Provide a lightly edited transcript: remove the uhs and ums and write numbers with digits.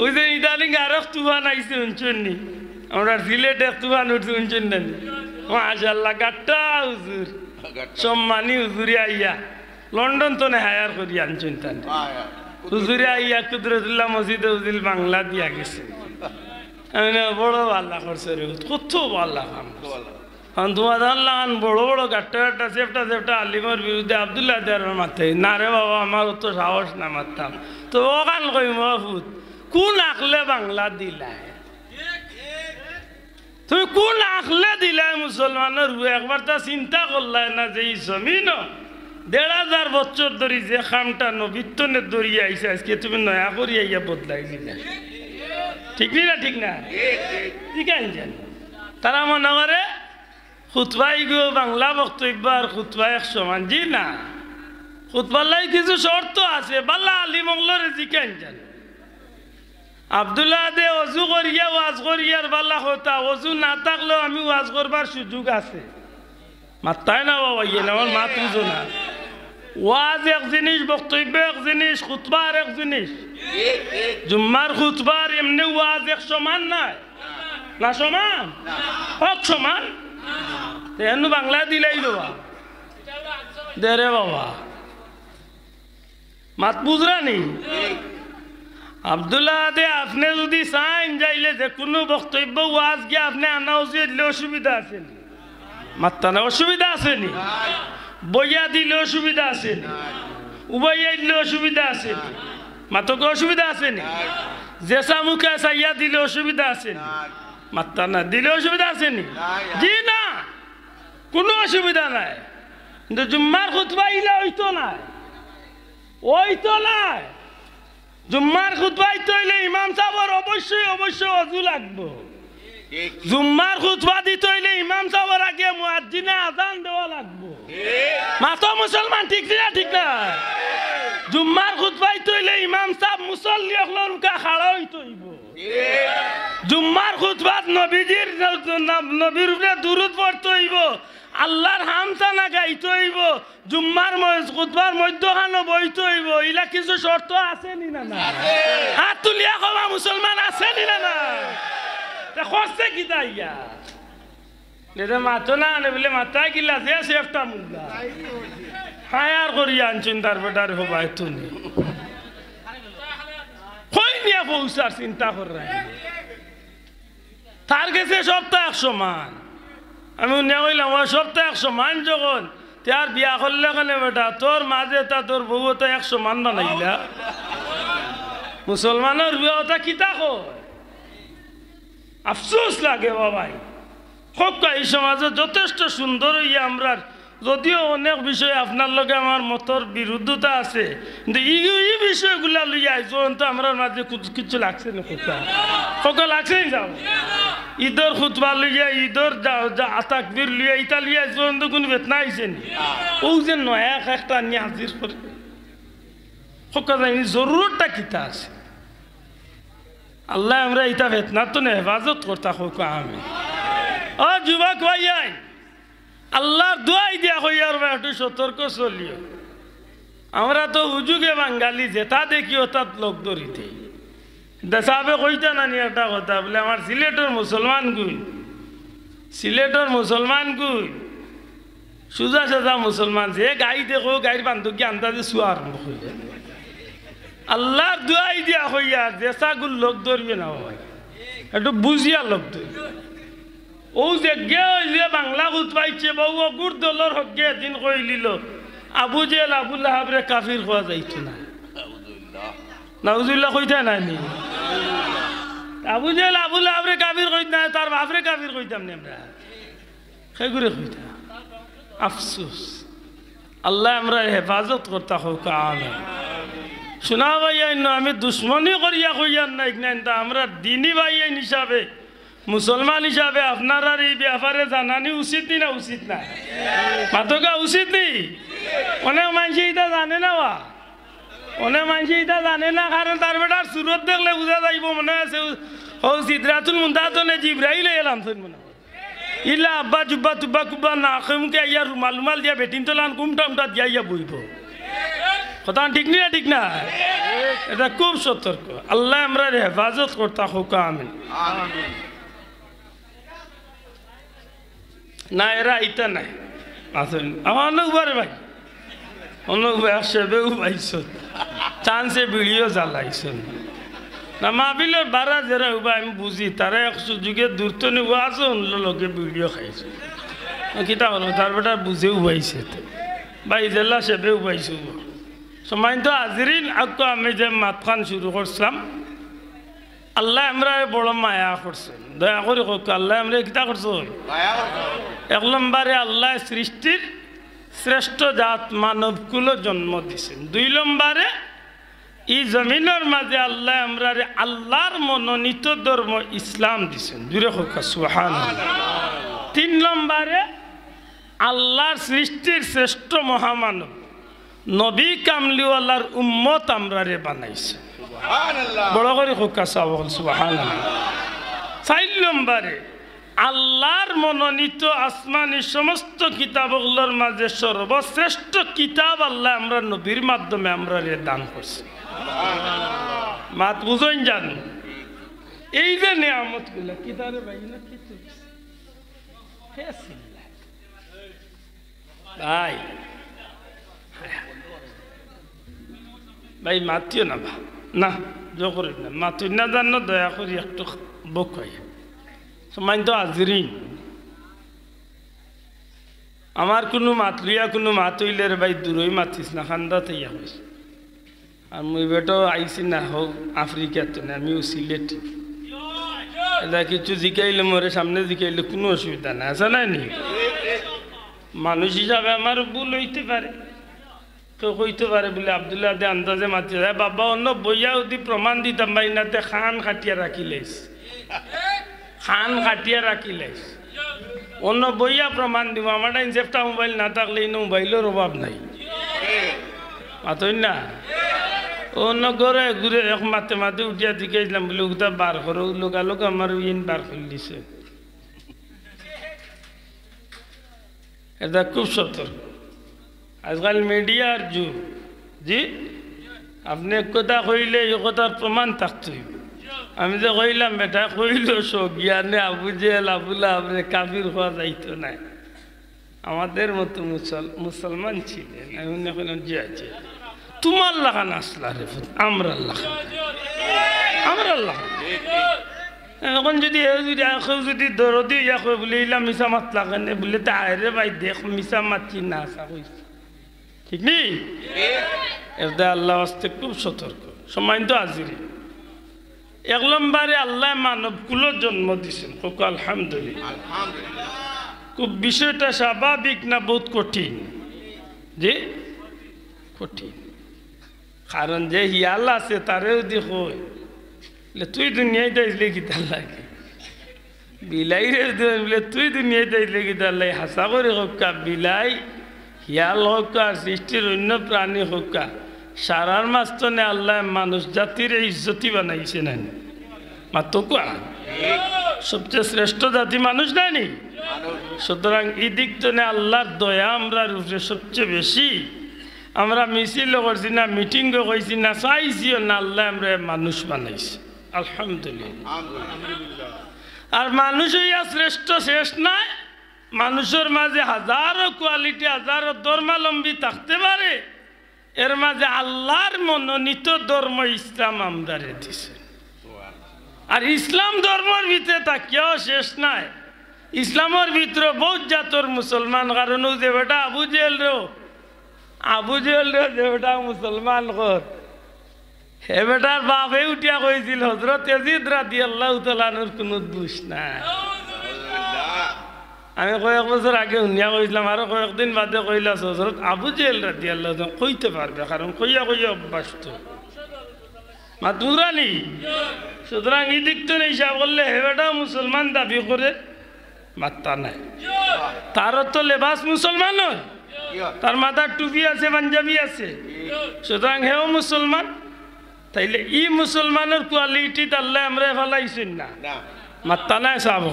ওই যে ইদানিং আরো তুফান আইছে শুনছেন নি আমরা সিলেটে তুফান উঠছে শুনছেন না মাশাআল্লাহ গাট্টা হুজুর সম্মানী হুজুরি আইয়া লন্ডন তো না হায়ার করি আনছেন তান হুজুরি আইয়া কুদরতুল্লাহ মসজিদে হুজুর বাংলা দিয়া গেছে আমি বড় আল্লাহ করছে রে কত আল্লাহ কাম তোমার আল্লাহ বড় বড় গাট্টা গাট্টা সেফটা আলিমের বিরুদ্ধে আব্দুল্লাহ দেয়ার মাথায় না রে বাবা আমার তো সাহস না মারতাম তো ও কান কই মহফুত কোন আখলে বাংলা দিলাই তুমি কোন আখলে দিলাই মুসলমানের একবার তা চিন্তা করলাই না যে এই জমিন ১,৫০০ বছর ধরে যে খামটা নবীত্বনের দরিয়ে আইসে আজকে তুমি নয়া করি আইয়া বদলাই দিলা ঠিক না ঠিক না ঠিক আছে তারা মনে করে খুতবাই গো বাংলা বক্তব্য আর খুতবা এক সমান জি না খুতবাল্লাই কিছু শর্ত আছে বাল্লা আলী মঙ্গলরে জিকেন জান আব্দুল্লাহ দে অজু করিয়া ওয়াজ করিয়ার বাল্লা হতা অজু না থাকলেও আমি ওয়াজ করবার সুযোগ আছে মাত্তাই না বাবা ইয়ে আমার মাত বুঝো না ওয়াজ এক জিনিস বক্তব্য এক জিনিস খুতবার এক জিনিস জুম্মার খুতবার এমনি ওয়াজ এক সমান নাই না সমান হক সমান এমনি বাংলা দিলাই বাবা দে রে বাবা মাত বুঝরা নি আব্দুল্লাহ দে আপনি যদি চাইন যাইলে যে কোনো বক্তব্য ওয়াজ গিয়ে আপনি আনা উচিত অসুবিধা আছে মাত্তা না অসুবিধা আছে নি বইয়া দিলে অসুবিধা আছে উবাইয়া দিলে অসুবিধা আছে মাতকে অসুবিধা আছে নি জেসা মুখে চাইয়া দিলে অসুবিধা আছে মাত্তা না দিলে অসুবিধা আছে নি জি না কোনো অসুবিধা নাই কিন্তু জুম্মার খুতবা ইলে ওইতো নাই জুম্মার খুতবাই তৈলে ইমাম সাহেবের অবশ্যই অজু লাগবো জুম্মার খুতবা দিতে হইলে ইমাম সাহেবের আগে মুয়াজ্জিনে আযান দেওয়া লাগবো মাতো মুসলমান ঠিক না ঠিক না জুম্মার খুতবাই তৈলে ইমাম সাহেব মুসল্লি হলর কা খাড়া হইতে হইব জুম্মার খুতবাত নবীর উপরে দুরূদ পড়তে হইব আল্লাহর হামসানা গাইতে হইব জুম্মার খুতবার মধ্যখানে বইতে হইব ইলা কিছু শর্ত আছে নি না হাত তুলিয়া কবা মুসলমান আছে নি না খরচে কি দাইয়া এটা মাতো না আনে বলে মাথায় কিলা যে সেফটা মুল্লা হায়ার করি আনছেন তার বেটার হবাই তুমি কই নিয়ে পৌঁছার চিন্তা কর তার কাছে সপ্তাহ 100 মান আমি নিয়ে কইলাম ওই সপ্তাহ 100 মান যখন তার বিয়া করলে কেনে বেটা তোর মাঝে তা তোর বউ তো 100 মান বানাইলা মুসলমানের বিয়া কিতা কয় আফসোস লাগে বাবাই হোক এই সমাজে যথেষ্ট সুন্দর হইয়া আমরা যদিও অনেক বিষয় আপনার লগে আমার মতর বিরুদ্ধতা আছে কিন্তু এই বিষয়গুলা লইয়া তো আমরা মাঝে কিছু লাগছে না কোকা লাগছে যাও ঈদর খুতবা লইয়া ঈদর তাকবীর লইয়া ইটা লইয়া জোন তো কোনো বেতনা আইছে নি ও যে নয়া একটা নিয়ে হাজির করে কোকা জানি জরুরতটা কিতা আছে আল্লাহ আমরা ইটা বেতনা তো না হেফাজত করতা হোক আমি ও যুবক ভাইয়াই আল্লাহর দোয়াই দিয়া হইয়ার একটু সতর্ক চলিও আমরা তো হুজুগে বাঙালি যেটা দেখিও তাত লোক ধরিতে দেশাবে কইতা নানি একটা কথা বলে আমার সিলেটের মুসলমান গুই সুজা সাজা মুসলমান যে গাড়ি দেখো গাড়ির বান্ধবী আন্দাজে শুয়া আরম্ভ হইলে আল্লাহর দোয়াই দিয়া হইয়া দেশাগুল লোক ধরবে না হয় একটু বুঝিয়া লোক ধরবে ও যে যে বাংলা খুতবাইছে বউ গুর দলর হকে দিন কইলিল আবু জেল আবু লাহাবরে কাফির হওয়া যাইতো না নাউজুবিল্লাহ কইতা নানি আবু জেল আবু লাহাবরে কাফির কইত না তার বাপরে কাফির কইতাম না আমরা সেগুলো কইতা আফসোস আল্লাহ আমরা হেফাজত করতা হোক আমিন শোনা ভাইয়াই আমি দুশ্মনী করিয়া কইয়ার নাই না আমরা দিনী ভাইয়াই হিসাবে মুসলমান হিসাবে আপনারা এই ব্যাপারে জানানি উচিত না উচিত না মাতকা উচিত নেই অনেক মানুষ এটা জানে না অনেক মানুষ এটা জানে না কারণ তার বেটার সুরত দেখলে বুঝা যাইব মনে আছে ও সিদরাতুল মুনতাহা জিবরাইল এলাম মনে ইলা আব্বা জুব্বা তুব্বা কুব্বা না খেমকে ইয়া রুমাল দিয়া বেটিন তোলান কুমটা উমটা দিয়া ইয়া বইব কথা ঠিক না ঠিক না এটা খুব সতর্ক আল্লাহ আমরা হেফাজত করতে হোক আমিন না এরা ইটা নাই আসেন আমার অনুবারে ভাই অনুবাই সেবেও পাইছো চান্সে ভিডিও জ্বালাইছেন না মাহবিলের বারা যারা উবা আমি বুঝি তারা এক সুযোগে দূরত্ব নিব আছে অন্য লোকে ভিডিও খাইছে কিতা হলো তার বেটা বুঝেও পাইছে বা ইজেলা সেবেও পাইছো সময় তো হাজিরিন আকো আমি যে মাতখান শুরু করছিলাম আল্লাহ আমরা বড় মায়া করছেন দয়া করে হোক আল্লাহ আমরা কিতা করছো এক নম্বরে আল্লাহ সৃষ্টির শ্রেষ্ঠ জাত মানবকুলো জন্ম দিছেন দুই নম্বরে এই জমিনের মাঝে আল্লাহ আমরা আল্লাহর মনোনীত ধর্ম ইসলাম দিছেন জুড়ে হোক সুবহানাল্লাহ তিন নম্বরে আল্লাহর সৃষ্টির শ্রেষ্ঠ মহামানব নবী কামলিওয়ালার উম্মত আমরা বানাইছে বড় করে হোক সুবহানাল্লাহ চার নম্বরে আল্লাহর মনোনীত আসমানি সমস্ত কিতাবগুলোর মাঝে সর্বশ্রেষ্ঠ কিতাব আল্লাহ আমরা নবীর মাধ্যমে আমরা দান করছি মাত বুঝেন জান এই যে নিয়ামত গুলা কিতারে ভাই না কি ভাই ভাই মাতিও না বা না জো করি না মাতুই না জানো দয়া করি একটু বক হয় সময় তো হাজিরিন আমার কোনো মাত লইয়া কোনো মাত হইলে রে ভাই দূরই মাতিস না খান্দাতে ইয়া হয়েছে আর মুই বেটো আইসি না হোক আফ্রিকাতে না আমিও সিলেটি এটা কিছু জিকাইলে মোরে সামনে জিকাইলে কোনো অসুবিধা নাই আছে না নি মানুষ হিসাবে আমার ভুল হইতে পারে কেউ কইতে পারে বলে আবদুল্লাহ দে আন্দাজে মাতি যায় বাবা অন্য বইয়া যদি প্রমাণ দিতাম ভাই নাতে খান খাটিয়া রাখিলেস খান কাটিয়া রাখিলেস অন্য বইয়া প্রমাণ দিব আমার ইনসেপ্টা মোবাইল না থাকলে এই মোবাইলের অভাব নাই মাতই না অন্য ঘরে ঘুরে এক মাতে মাতে উঠিয়া দিকেছিলাম বলে ওটা বার করো লোকালোক আমার ইন বার করে দিছে এটা খুব সতর্ক আজকাল মিডিয়ার যুগ জি আপনি এক কথা কইলে এই কথার প্রমাণ থাকতে হইব আমি যে কইলাম বেটা কইল জ্ঞানে আবু জেল আবুল্লাহ আপনি কাফির হওয়া যাইতো না আমাদের মতো মুসলমান ছিলেন আমি এখন যে আছে তোমার লাগান আসলা রে আমরা এখন যদি যদি দরদি ইয়া কই বলে ইলা মিশা মাত লাগান বলে তা আরে ভাই দেখ মিশা মাতি না আসা কইছে ঠিক নেই এটা আল্লাহ আস্তে খুব সতর্ক সময় তো হাজিরি এক নম্বরে আল্লাহ মানবকুলো জন্ম দিছেন হোক আলহামদুলিল্লাহ খুব বিষয়টা স্বাভাবিক না বহুত কঠিন যে কঠিন কারণ যে হিয়াল আছে তারেও দেখো তুই দুনিয়ায় যাইলে কি তার লাগে বিলাই রে বলে তুই দুনিয়ায় যাইলে কি তার লাগে হাসা করে হোকা বিলাই হিয়াল হোকা সৃষ্টির অন্য প্রাণী হোকা সারার মাস্তনে আল্লাহ মানুষ জাতির ইজ্জতি বানাইছে না মাত্র সবচেয়ে শ্রেষ্ঠ জাতি মানুষ নানি সুতরাং এই দিক জন্য আল্লাহর দয়া আমরা রূপে সবচেয়ে বেশি আমরা মিছিল করছি না মিটিংও করছি না চাইছিও না আল্লাহ আমরা মানুষ বানাইছি আলহামদুলিল্লাহ আর মানুষ হইয়া শ্রেষ্ঠ শেষ নাই মানুষের মাঝে হাজারো কোয়ালিটি হাজারো ধর্মাবলম্বী থাকতে পারে এর মাঝে আল্লাহর মনোনীত ধর্ম ইসলাম আমরা দিছে আর ইসলাম ধর্মের ভিতরে তাকিয়াও শেষ নাই ইসলামের ভিতরে বহুত জাতর মুসলমান কারণ যে বেটা আবু জেল রে যে বেটা মুসলমান কর হে বেটার বাপে উঠিয়া কইছিল হযরত ইয়াজিদ রাদিয়াল্লাহু তাআলার কোনো দোষ নাই আমি কয়েক বছর আগে শুনিয়া কইছিলাম আরো কয়েকদিন বাদে কইলা হযরত আবু জেল রাদিয়াল্লাহু তাআলা কইতে পারবে কারণ কইয়া অভ্যাস তো মাতুরানি সুতরাং এই দিক তো হিসাব করলে হে বেটা মুসলমান দাবি করে মাত্তা নাই তারও তো লেবাস মুসলমান নয় তার মাথার টুপি আছে পাঞ্জাবি আছে সুতরাং হেও মুসলমান তাইলে ই মুসলমানের কোয়ালিটি আল্লাহ আমরা ফেলাইছেন না মাত্তা নাই সাব